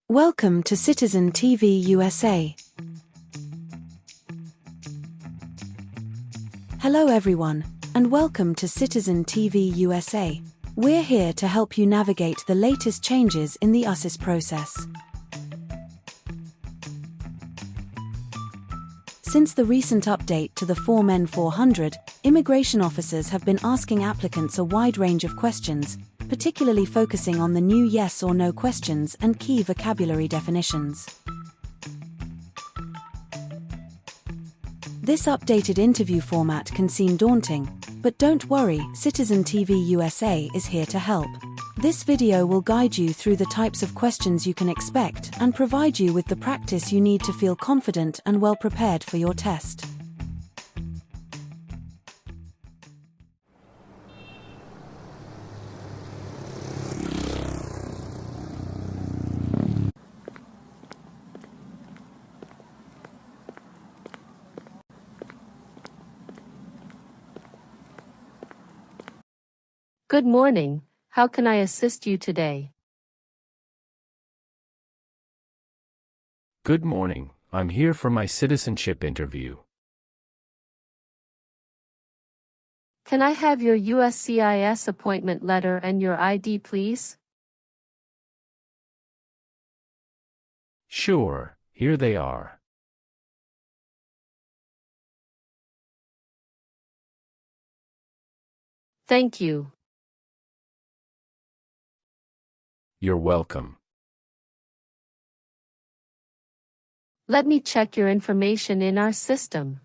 Welcome to Citizen TV USA. Hello everyone, and welcome to Citizen TV USA. We're here to help you navigate the latest changes in the USCIS process. Since the recent update to the Form N400, immigration officers have been asking applicants a wide range of questions, particularly focusing on the new yes or no questions and key vocabulary definitions. This updated interview format can seem daunting, but don't worry, Citizen TV USA is here to help. This video will guide you through the types of questions you can expect and provide you with the practice you need to feel confident and well prepared for your test. Good morning. How can I assist you today? Good morning. I'm here for my citizenship interview. Can I have your USCIS appointment letter and your ID, please? Sure, here they are. Thank you. You're welcome. Let me check your information in our system.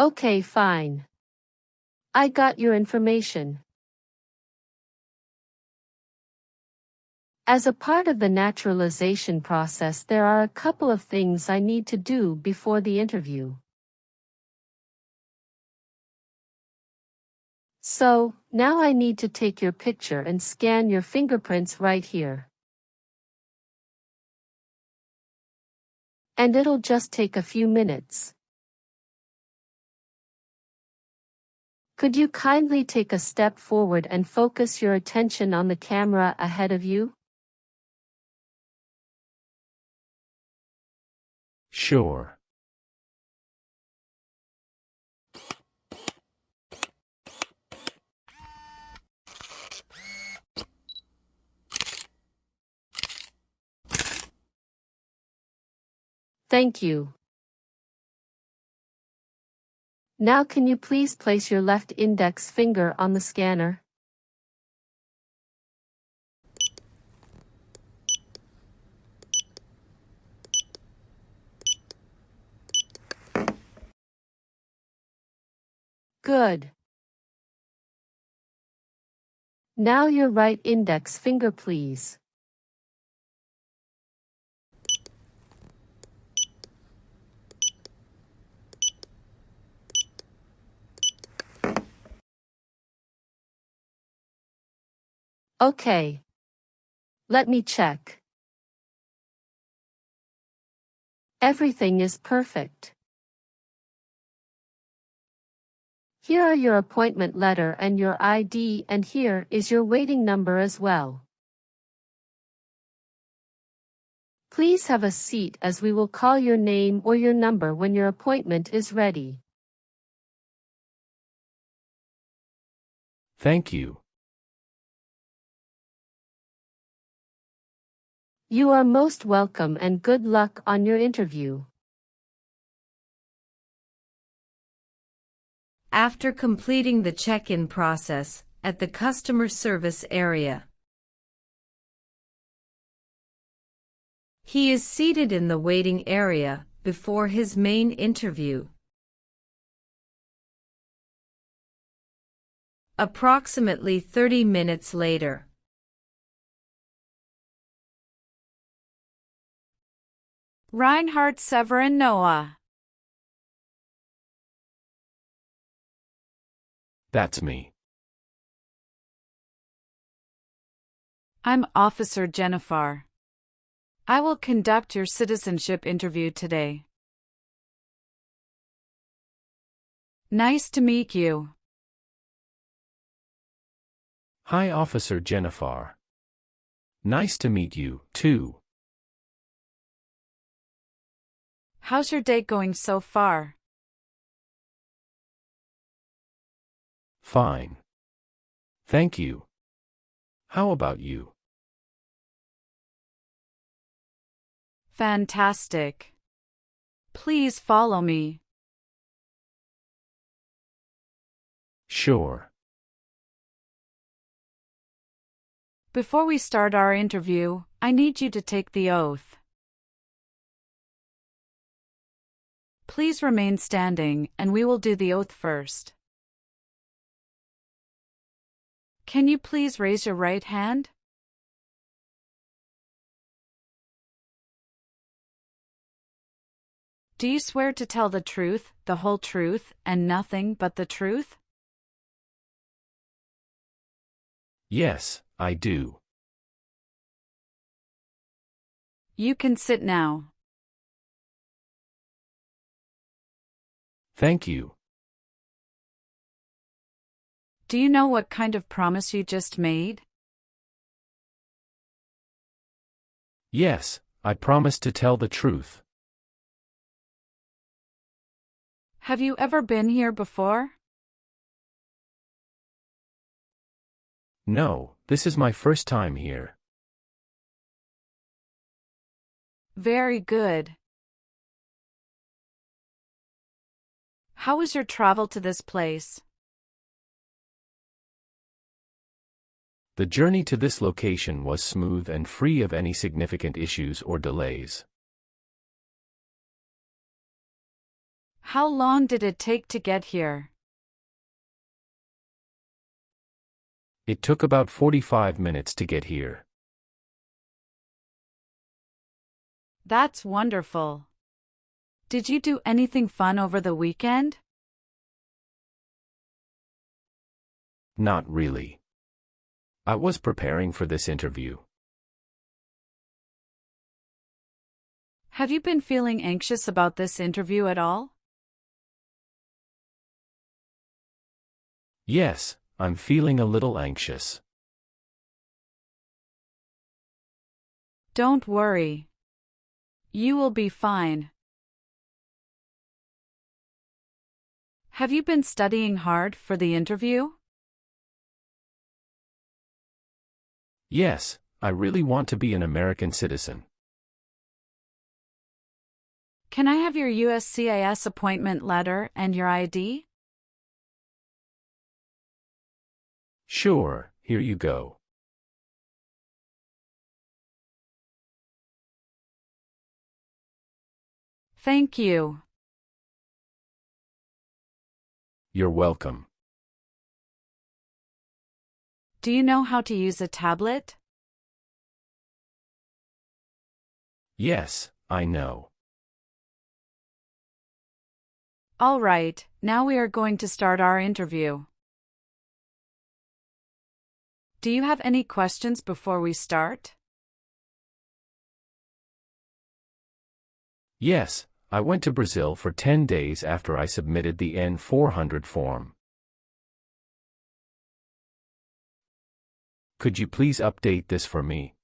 Okay, fine. I got your information. As a part of the naturalization process, there are a couple of things I need to do before the interview. So, now I need to take your picture and scan your fingerprints right here. And it'll just take a few minutes. Could you kindly take a step forward and focus your attention on the camera ahead of you? Sure. Thank you. Now can you please place your left index finger on the scanner? Good. Now your right index finger, please. Okay. Let me check. Everything is perfect. Here are your appointment letter and your ID, and here is your waiting number as well. Please have a seat as we will call your name or your number when your appointment is ready. Thank you. You are most welcome and good luck on your interview. After completing the check-in process at the customer service area, he is seated in the waiting area before his main interview. Approximately 30 minutes later, Reinhardt Severin Noah. That's me. I'm Officer Jennifer. I will conduct your citizenship interview today. Nice to meet you. Hi, Officer Jennifer. Nice to meet you, too. How's your day going so far? Fine. Thank you. How about you? Fantastic. Please follow me. Sure. Before we start our interview, I need you to take the oath. Please remain standing, and we will do the oath first. Can you please raise your right hand? Do you swear to tell the truth, the whole truth, and nothing but the truth? Yes, I do. You can sit now. Thank you. Do you know what kind of promise you just made? Yes, I promise to tell the truth. Have you ever been here before? No, this is my first time here. Very good. How was your travel to this place? The journey to this location was smooth and free of any significant issues or delays. How long did it take to get here? It took about 45 minutes to get here. That's wonderful. Did you do anything fun over the weekend? Not really. I was preparing for this interview. Have you been feeling anxious about this interview at all? Yes, I'm feeling a little anxious. Don't worry. You will be fine. Have you been studying hard for the interview? Yes, I really want to be an American citizen. Can I have your USCIS appointment letter and your ID? Sure, here you go. Thank you. You're welcome. Do you know how to use a tablet? Yes, I know. All right, now we are going to start our interview. Do you have any questions before we start? Yes, I went to Brazil for 10 days after I submitted the N400 form. Could you please update this for me?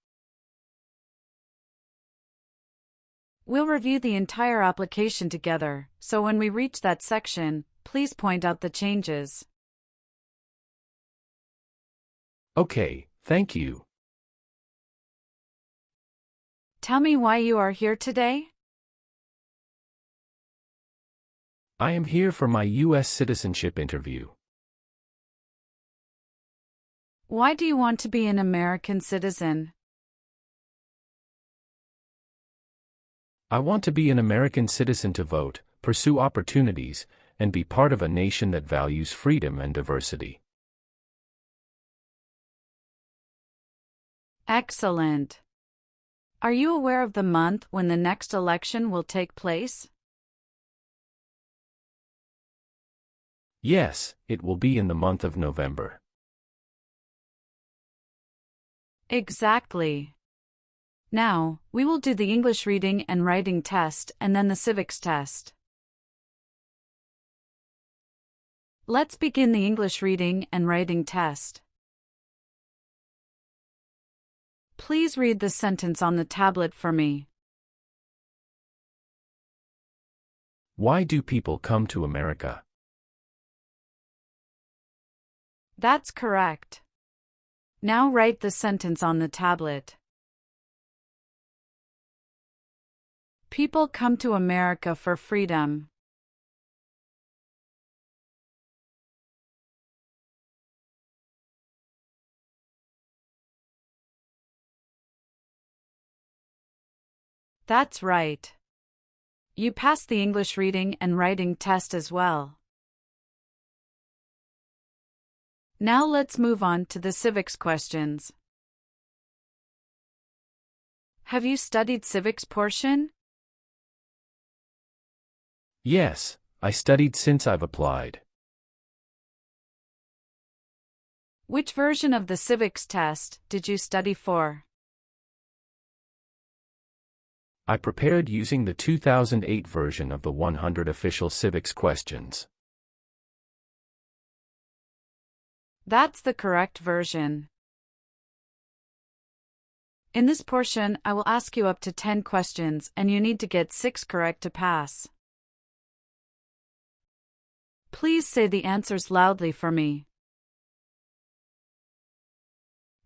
We'll review the entire application together, so when we reach that section, please point out the changes. Okay, thank you. Tell me why you are here today? I am here for my US citizenship interview. Why do you want to be an American citizen? I want to be an American citizen to vote, pursue opportunities, and be part of a nation that values freedom and diversity. Excellent. Are you aware of the month when the next election will take place? Yes, it will be in the month of November. Exactly. Now, we will do the English reading and writing test and then the civics test. Let's begin the English reading and writing test. Please read the sentence on the tablet for me. Why do people come to America? That's correct. Now write the sentence on the tablet. People come to America for freedom. That's right. You passed the English reading and writing test as well. Now let's move on to the civics questions. Have you studied civics portion? Yes, I studied since I've applied. Which version of the civics test did you study for? I prepared using the 2008 version of the 100 official civics questions. That's the correct version. In this portion, I will ask you up to 10 questions and you need to get 6 correct to pass. Please say the answers loudly for me.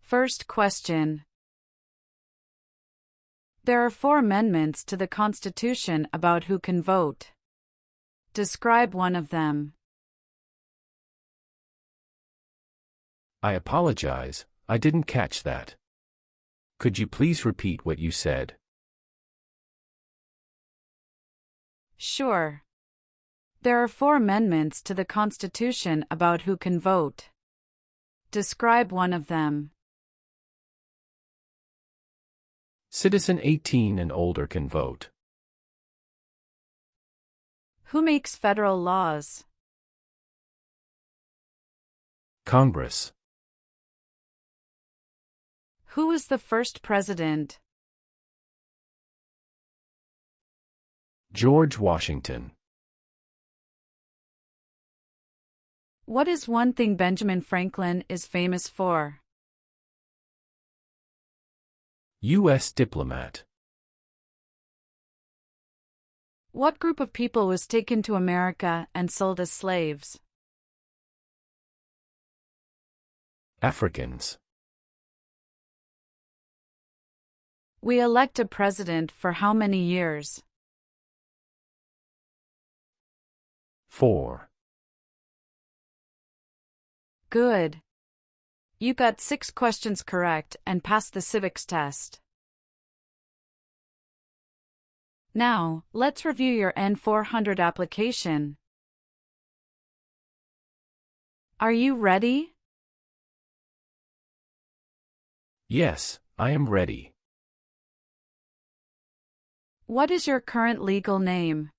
First question. There are 4 amendments to the Constitution about who can vote. Describe one of them. I apologize, I didn't catch that. Could you please repeat what you said? Sure. There are 4 amendments to the Constitution about who can vote. Describe one of them. Citizen 18 and older can vote. Who makes federal laws? Congress. Who was the first president? George Washington. What is one thing Benjamin Franklin is famous for? U.S. diplomat. What group of people was taken to America and sold as slaves? Africans. We elect a president for how many years? 4. Good. You got 6 questions correct and passed the civics test. Now, let's review your N400 application. Are you ready? Yes, I am ready. What is your current legal name?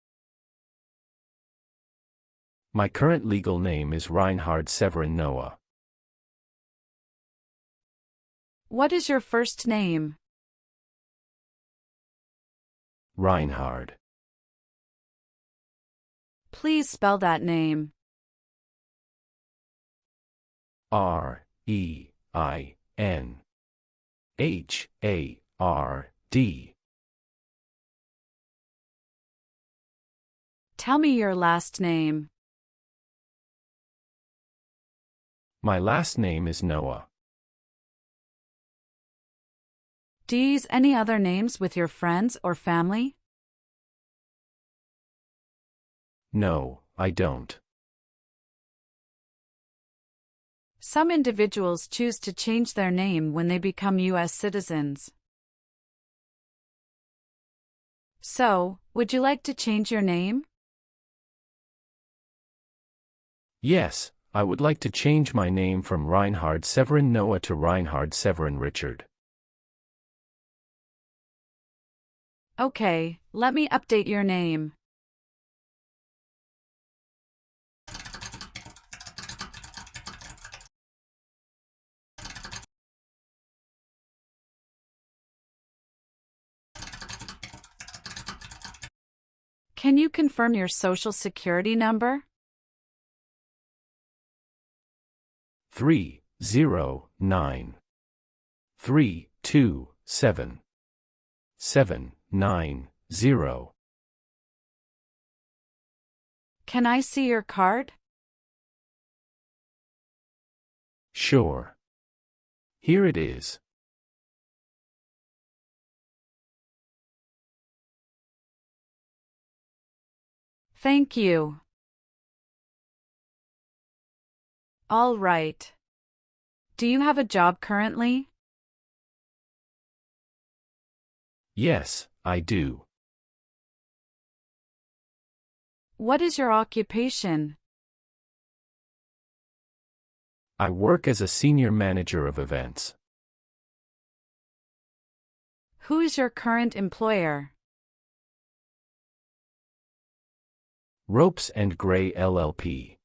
My current legal name is Reinhard Severin Noah. What is your first name? Reinhard. Please spell that name. R-E-I-N-H-A-R-D. Tell me your last name. My last name is Noah. Do you use any other names with your friends or family? No, I don't. Some individuals choose to change their name when they become US citizens. So, would you like to change your name? Yes, I would like to change my name from Reinhard Severin Noah to Reinhard Severin Richard. Okay, let me update your name. Can you confirm your social security number? 309 327 790. Can I see your card? Sure. Here it is. Thank you. All right. Do you have a job currently? Yes, I do. What is your occupation? I work as a senior manager of events. Who is your current employer? Ropes and Gray LLP.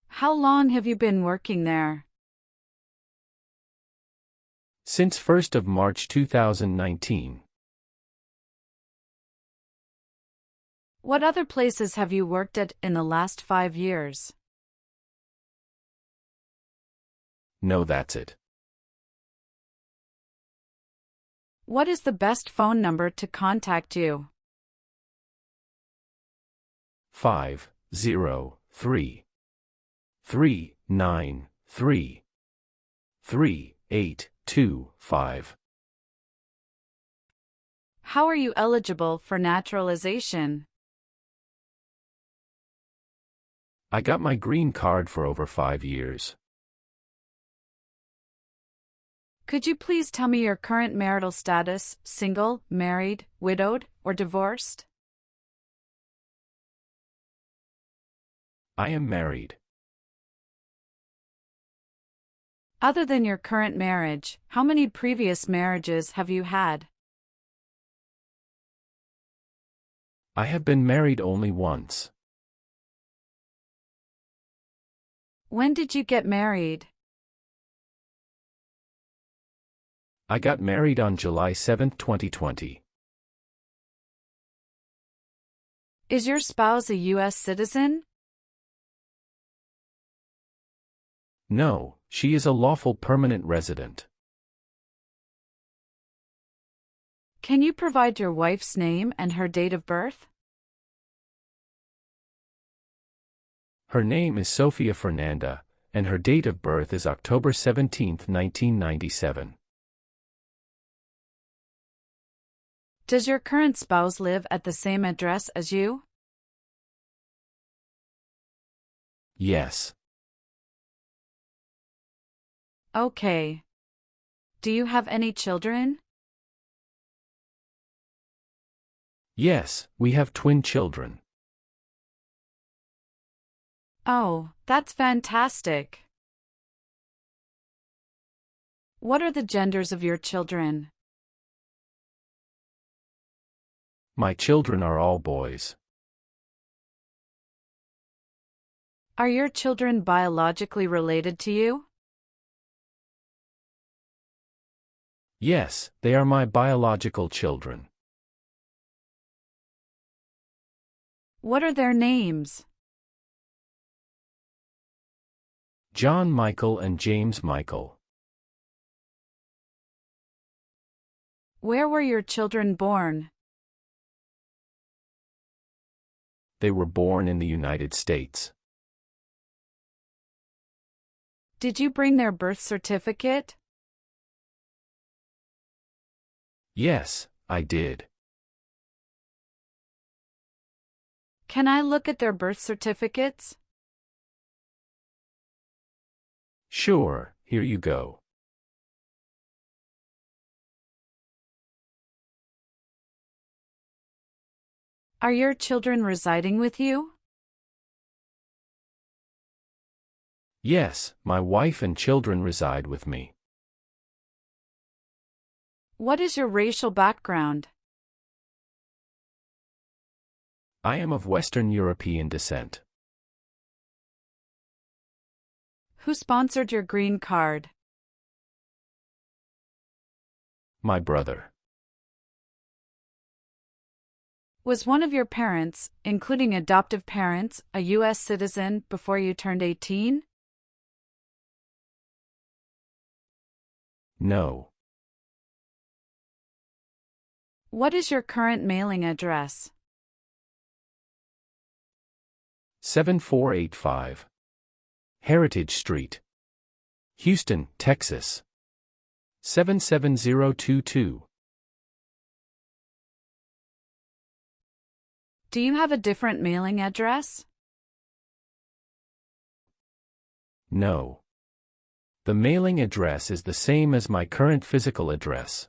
How long have you been working there? Since 1st of March 2019. What other places have you worked at in the last 5 years? No, that's it. What is the best phone number to contact you? 503 393 3825. How are you eligible for naturalization? I got my green card for over 5 years. Could you please tell me your current marital status, single, married, widowed, or divorced? I am married. Other than your current marriage, how many previous marriages have you had? I have been married only once. When did you get married? I got married on July 7, 2020. Is your spouse a US citizen? No, she is a lawful permanent resident. Can you provide your wife's name and her date of birth? Her name is Sofia Fernanda, and her date of birth is October 17, 1997. Does your current spouse live at the same address as you? Yes. Okay. Do you have any children? Yes, we have twin children. Oh, that's fantastic. What are the genders of your children? My children are all boys. Are your children biologically related to you? Yes, they are my biological children. What are their names? John Michael and James Michael. Where were your children born? They were born in the United States. Did you bring their birth certificate? Yes, I did. Can I look at their birth certificates? Sure, here you go. Are your children residing with you? Yes, my wife and children reside with me. What is your racial background? I am of Western European descent. Who sponsored your green card? My brother. Was one of your parents, including adoptive parents, a US citizen before you turned 18? No. What is your current mailing address? 7485 Heritage Street, Houston, Texas 77022. Do you have a different mailing address? No. The mailing address is the same as my current physical address.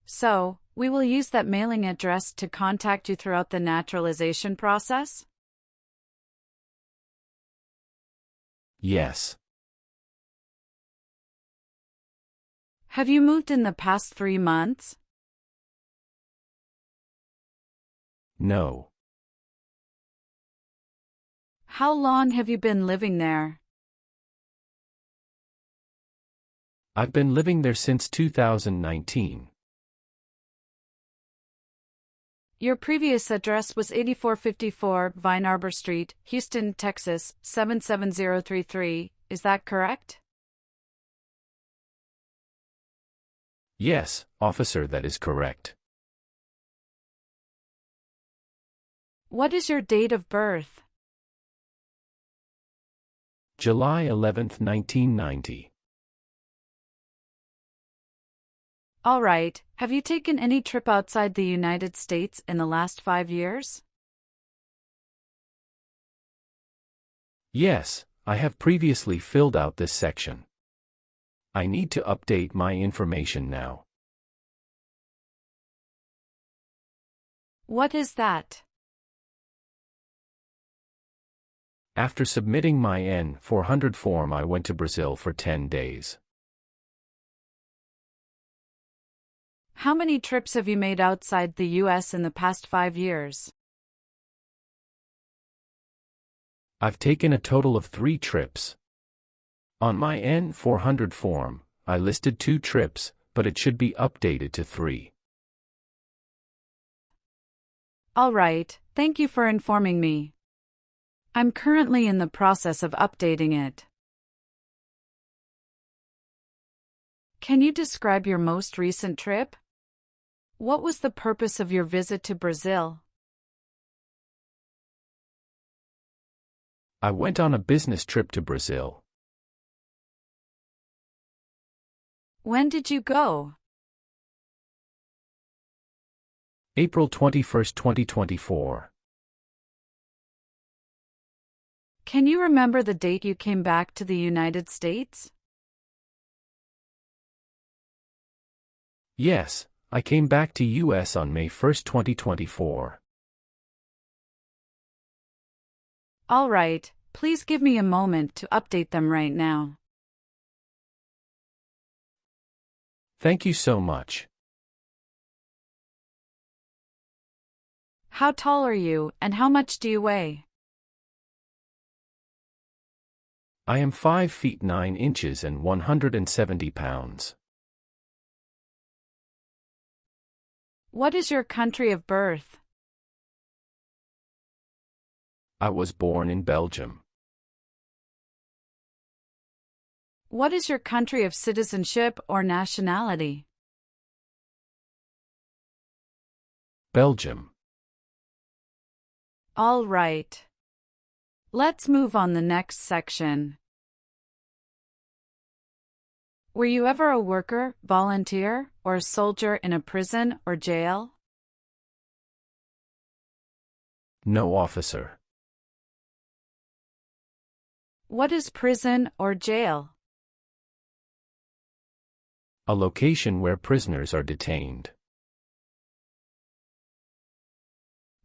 So, we will use that mailing address to contact you throughout the naturalization process? Yes. Have you moved in the past 3 months? No. How long have you been living there? I've been living there since 2019. Your previous address was 8454 Vine Arbor Street, Houston, Texas 77033, is that correct? Yes, officer, that is correct. What is your date of birth? July 11, 1990. All right, have you taken any trip outside the United States in the last 5 years? Yes, I have previously filled out this section. I need to update my information now. What is that? After submitting my N400 form, I went to Brazil for 10 days. How many trips have you made outside the US in the past 5 years? I've taken a total of 3 trips. On my N400 form, I listed 2 trips, but it should be updated to 3. All right, thank you for informing me. I'm currently in the process of updating it. Can you describe your most recent trip? What was the purpose of your visit to Brazil? I went on a business trip to Brazil. When did you go? April 21, 2024. Can you remember the date you came back to the United States? Yes, I came back to US on May 1, 2024. All right, please give me a moment to update them right now. Thank you so much. How tall are you, and how much do you weigh? I am 5 feet 9 inches and 170 pounds. What is your country of birth? I was born in Belgium. What is your country of citizenship or nationality? Belgium. All right. Let's move on the next section. Were you ever a worker, volunteer, or a soldier in a prison or jail? No, officer. What is prison or jail? A location where prisoners are detained.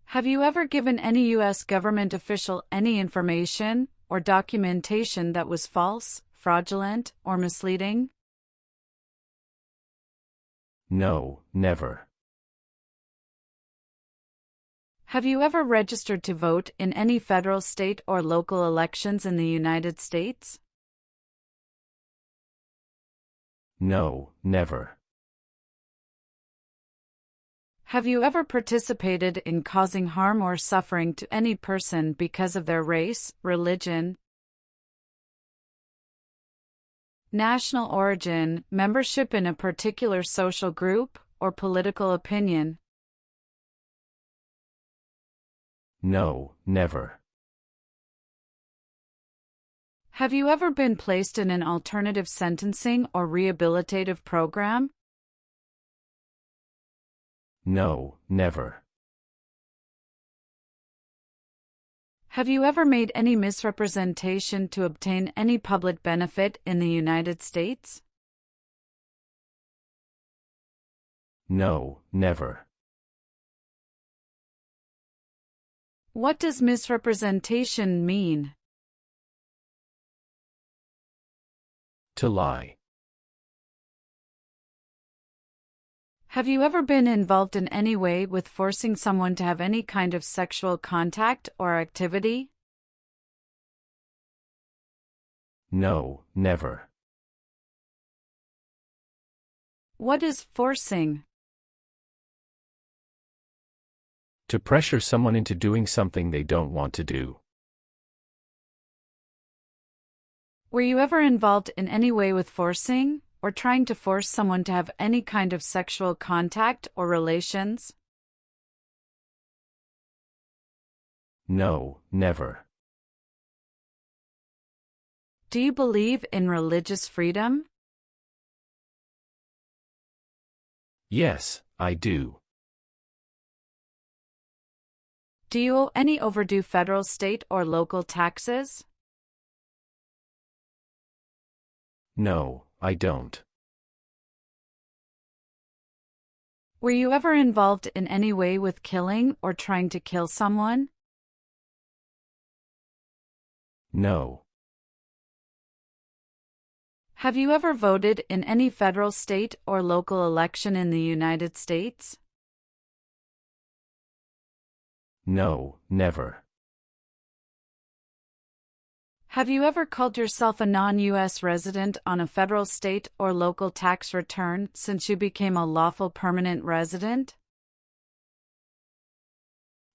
Have you ever given any U.S. government official any information or documentation that was false, fraudulent, or misleading? No, never. Have you ever registered to vote in any federal, state, or local elections in the United States? No, never. Have you ever participated in causing harm or suffering to any person because of their race, religion, national origin, membership in a particular social group, or political opinion? No, never. Have you ever been placed in an alternative sentencing or rehabilitative program? No, never. Have you ever made any misrepresentation to obtain any public benefit in the United States? No, never. What does misrepresentation mean? To lie. Have you ever been involved in any way with forcing someone to have any kind of sexual contact or activity? No, never. What is forcing? To pressure someone into doing something they don't want to do. Were you ever involved in any way with forcing, or trying to force someone to have any kind of sexual contact or relations? No, never. Do you believe in religious freedom? Yes, I do. Do you owe any overdue federal, state, or local taxes? No, I don't. Were you ever involved in any way with killing or trying to kill someone? No. Have you ever voted in any federal, state, or local election in the United States? No, never. Have you ever called yourself a non-U.S. resident on a federal, state, or local tax return since you became a lawful permanent resident?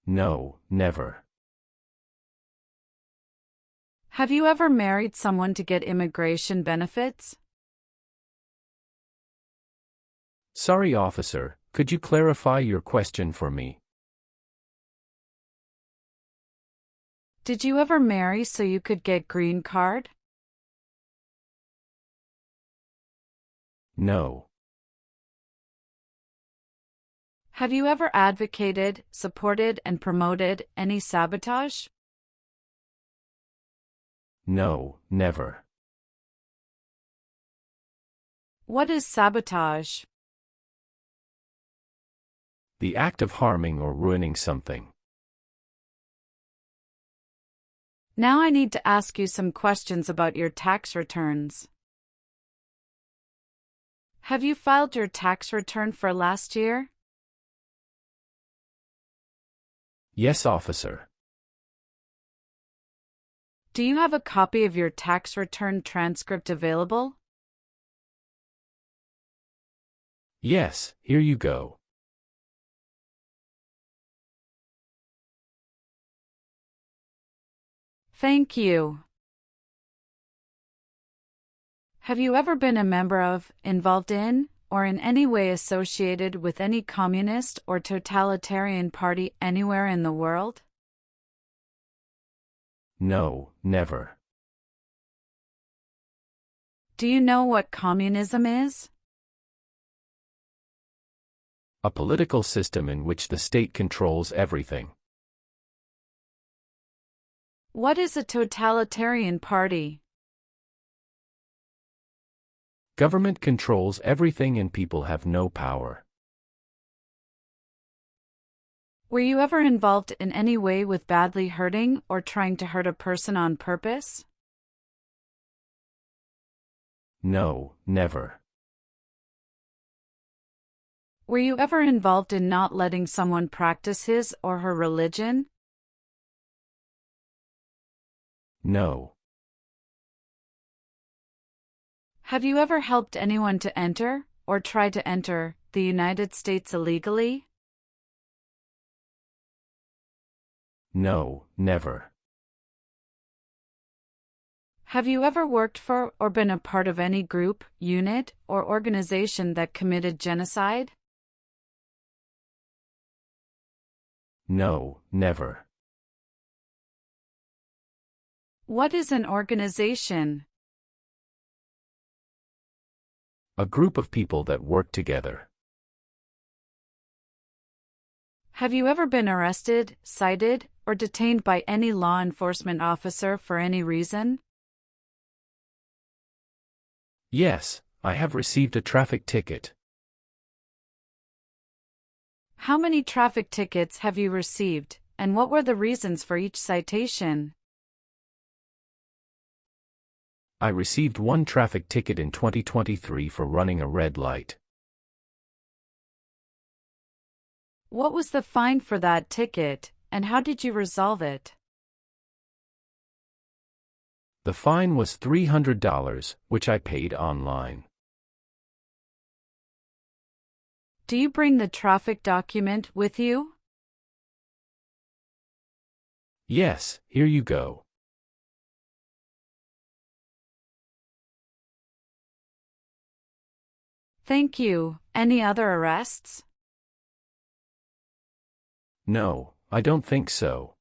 No, never. Have you ever married someone to get immigration benefits? Sorry, officer, could you clarify your question for me? Did you ever marry so you could get green card? No. Have you ever advocated, supported, and promoted any sabotage? No, never. What is sabotage? The act of harming or ruining something. Now I need to ask you some questions about your tax returns. Have you filed your tax return for last year? Yes, officer. Do you have a copy of your tax return transcript available? Yes, here you go. Thank you. Have you ever been a member of, involved in, or in any way associated with any communist or totalitarian party anywhere in the world? No, never. Do you know what communism is? A political system in which the state controls everything. What is a totalitarian party? Government controls everything and people have no power. Were you ever involved in any way with badly hurting or trying to hurt a person on purpose? No, never. Were you ever involved in not letting someone practice his or her religion? No. Have you ever helped anyone to enter, or try to enter, the United States illegally? No, never. Have you ever worked for or been a part of any group, unit, or organization that committed genocide? No, never. What is an organization? A group of people that work together. Have you ever been arrested, cited, or detained by any law enforcement officer for any reason? Yes, I have received a traffic ticket. How many traffic tickets have you received, and what were the reasons for each citation? I received one traffic ticket in 2023 for running a red light. What was the fine for that ticket, and how did you resolve it? The fine was $300, which I paid online. Do you bring the traffic document with you? Yes, here you go. Thank you. Any other arrests? No, I don't think so.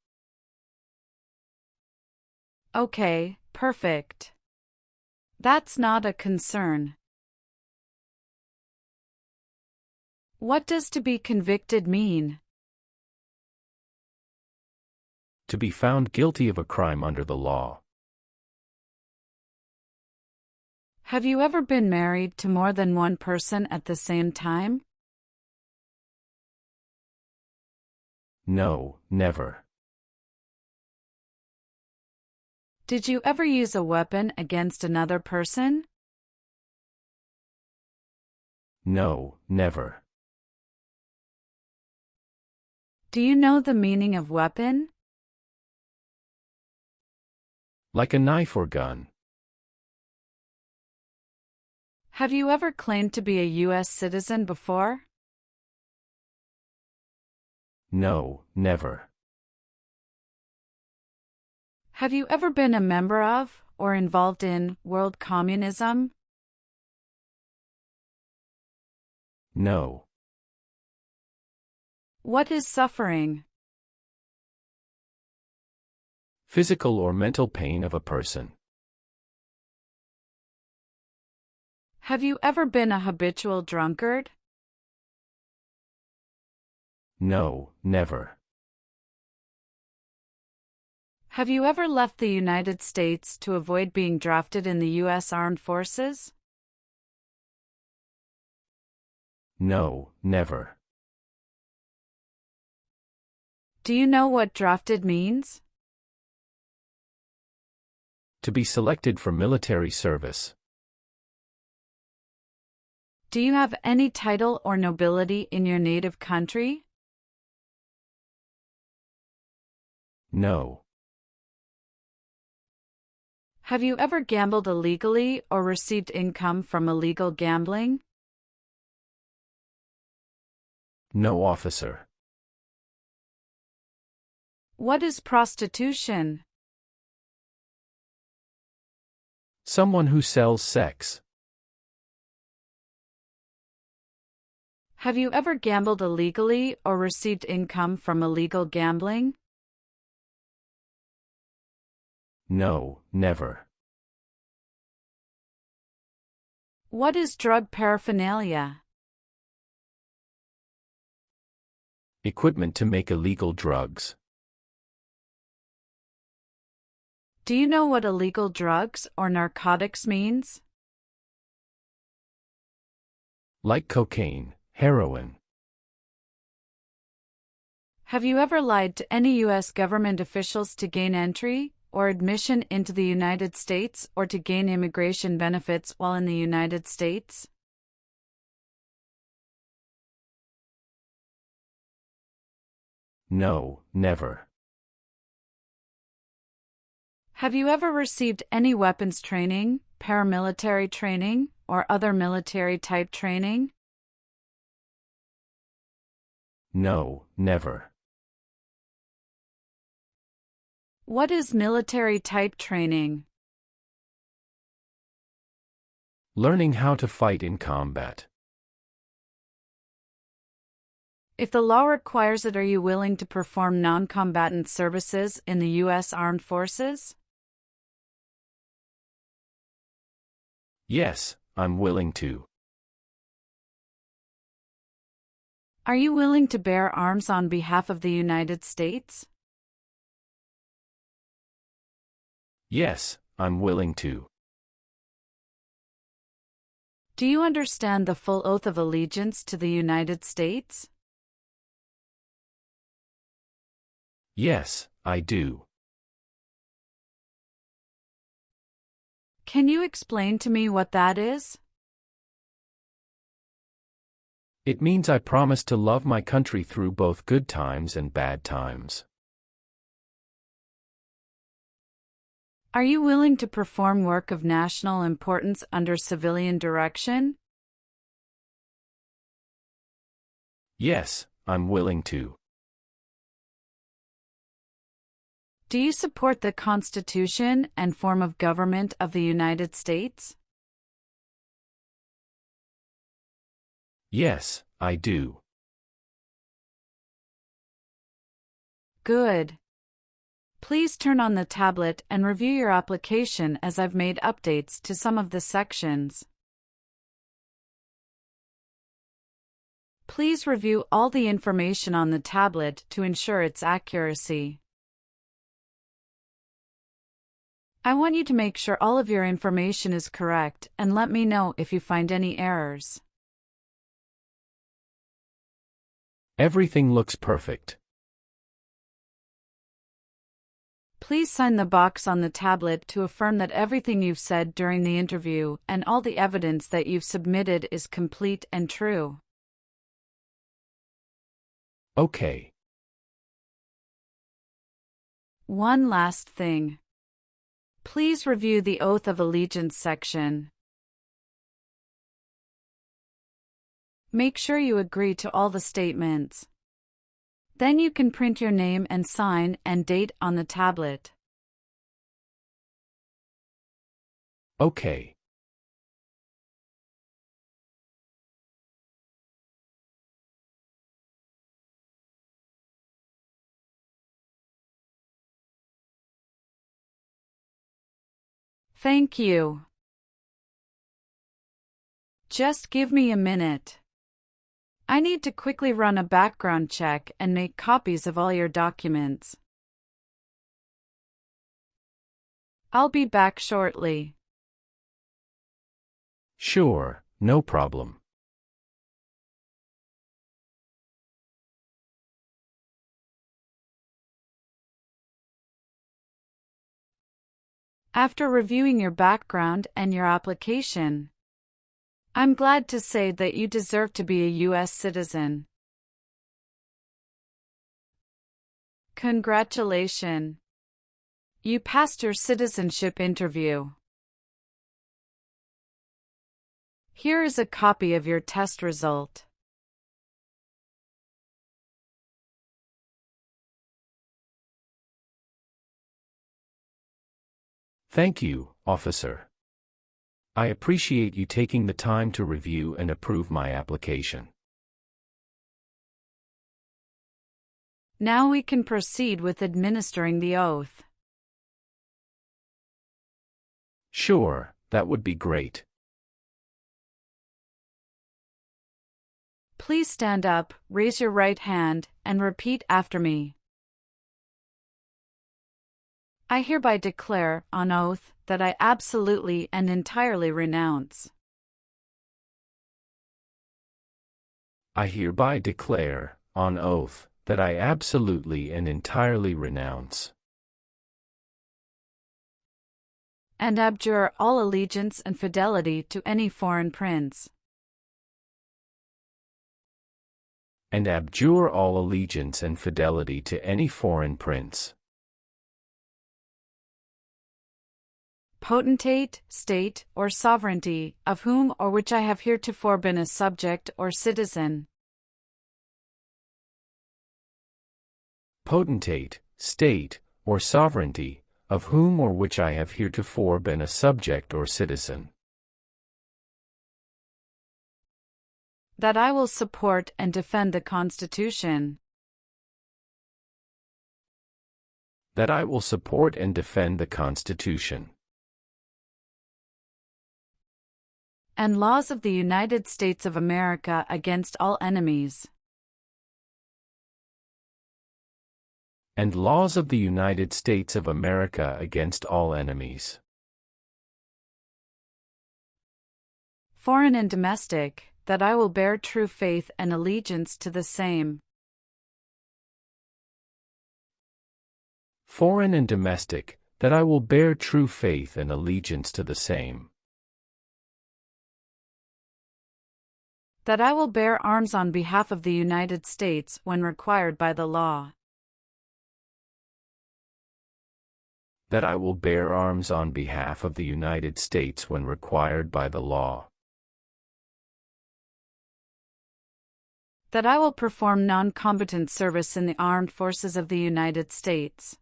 Okay, perfect. That's not a concern. What does to be convicted mean? To be found guilty of a crime under the law. Have you ever been married to more than one person at the same time? No, never. Did you ever use a weapon against another person? No, never. Do you know the meaning of weapon? Like a knife or gun. Have you ever claimed to be a US citizen before? No, never. Have you ever been a member of, or involved in, world communism? No. What is suffering? Physical or mental pain of a person. Have you ever been a habitual drunkard? No, never. Have you ever left the United States to avoid being drafted in the U.S. Armed Forces? No, never. Do you know what drafted means? To be selected for military service. Do you have any title or nobility in your native country? No. Have you ever gambled illegally or received income from illegal gambling? No, officer. What is prostitution? Someone who sells sex. Have you ever gambled illegally or received income from illegal gambling? No, never. What is drug paraphernalia? Equipment to make illegal drugs. Do you know what illegal drugs or narcotics means? Like cocaine, heroin. Have you ever lied to any U.S. government officials to gain entry or admission into the United States or to gain immigration benefits while in the United States? No, never. Have you ever received any weapons training, paramilitary training, or other military-type training? No, never. What is military type training? Learning how to fight in combat. If the law requires it, are you willing to perform non-combatant services in the U.S. Armed Forces? Yes, I'm willing to. Are you willing to bear arms on behalf of the United States? Yes, I'm willing to. Do you understand the full oath of allegiance to the United States? Yes, I do. Can you explain to me what that is? It means I promise to love my country through both good times and bad times. Are you willing to perform work of national importance under civilian direction? Yes, I'm willing to. Do you support the Constitution and form of government of the United States? Yes, I do. Good. Please turn on the tablet and review your application as I've made updates to some of the sections. Please review all the information on the tablet to ensure its accuracy. I want you to make sure all of your information is correct and let me know if you find any errors. Everything looks perfect. Please sign the box on the tablet to affirm that everything you've said during the interview and all the evidence that you've submitted is complete and true. Okay. One last thing. Please review the Oath of Allegiance section. Make sure you agree to all the statements. Then you can print your name and sign and date on the tablet. Okay. Thank you. Just give me a minute. I need to quickly run a background check and make copies of all your documents. I'll be back shortly. Sure, no problem. After reviewing your background and your application, I'm glad to say that you deserve to be a US citizen. Congratulations! You passed your citizenship interview. Here is a copy of your test result. Thank you, officer. I appreciate you taking the time to review and approve my application. Now we can proceed with administering the oath. Sure, that would be great. Please stand up, raise your right hand, and repeat after me. I hereby declare, on oath, that I absolutely and entirely renounce. I hereby declare, on oath, that I absolutely and entirely renounce and abjure all allegiance and fidelity to any foreign prince. and abjure all allegiance and fidelity to any foreign prince, potentate, state, or sovereignty, of whom or which I have heretofore been a subject or citizen. potentate, state, or sovereignty, of whom or which I have heretofore been a subject or citizen. That I will support and defend the Constitution. That I will support and defend the Constitution. And laws of the United States of America against all enemies. And laws of the United States of America against all enemies. Foreign and domestic, that I will bear true faith and allegiance to the same. Foreign and domestic, that I will bear true faith and allegiance to the same. That I will bear arms on behalf of the United States when required by the law. That I will bear arms on behalf of the United States when required by the law. That I will perform non-combatant service in the armed forces of the United States.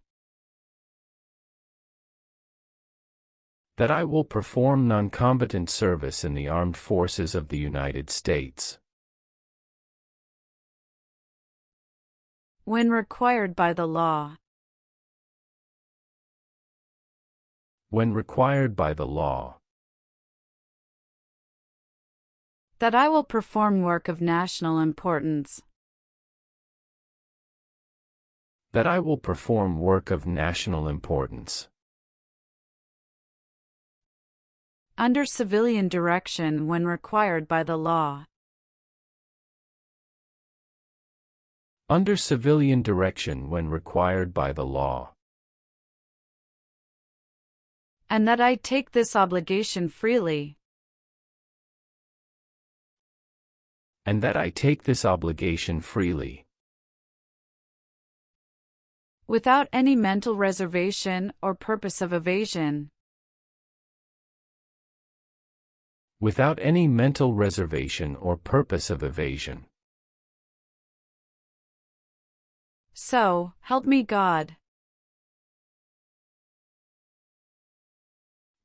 That I will perform non-combatant service in the armed forces of the United States. When required by the law. When required by the law. That I will perform work of national importance. That I will perform work of national importance. Under civilian direction when required by the law. Under civilian direction when required by the law. And that I take this obligation freely. And that I take this obligation freely. Without any mental reservation or purpose of evasion. Without any mental reservation or purpose of evasion. So, help me God.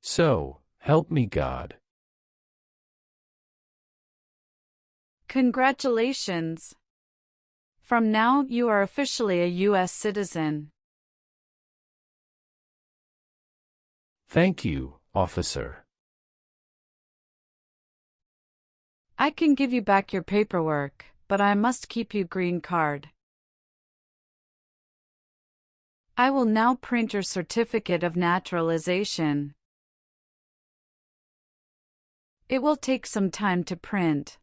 So, help me God. Congratulations. From now you are officially a US citizen. Thank you, officer. I can give you back your paperwork, but I must keep your green card. I will now print your certificate of naturalization. It will take some time to print.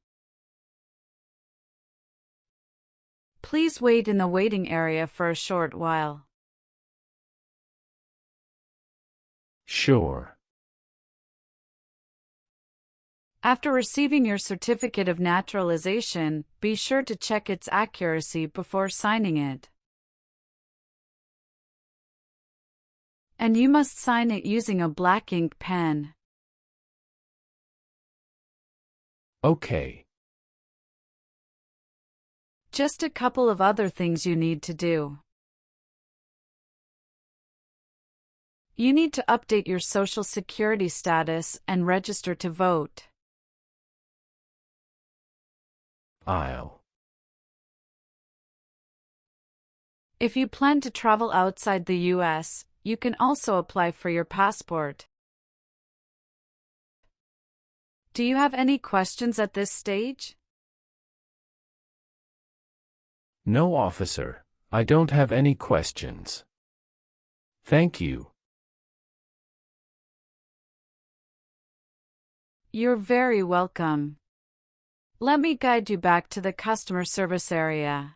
Please wait in the waiting area for a short while. Sure. After receiving your certificate of naturalization, be sure to check its accuracy before signing it. And you must sign it using a black ink pen. Okay. Just a couple of other things you need to do. You need to update your Social Security status and register to vote. If you plan to travel outside the US, you can also apply for your passport. Do you have any questions at this stage? No, officer. I don't have any questions. Thank you. You're very welcome. Let me guide you back to the customer service area.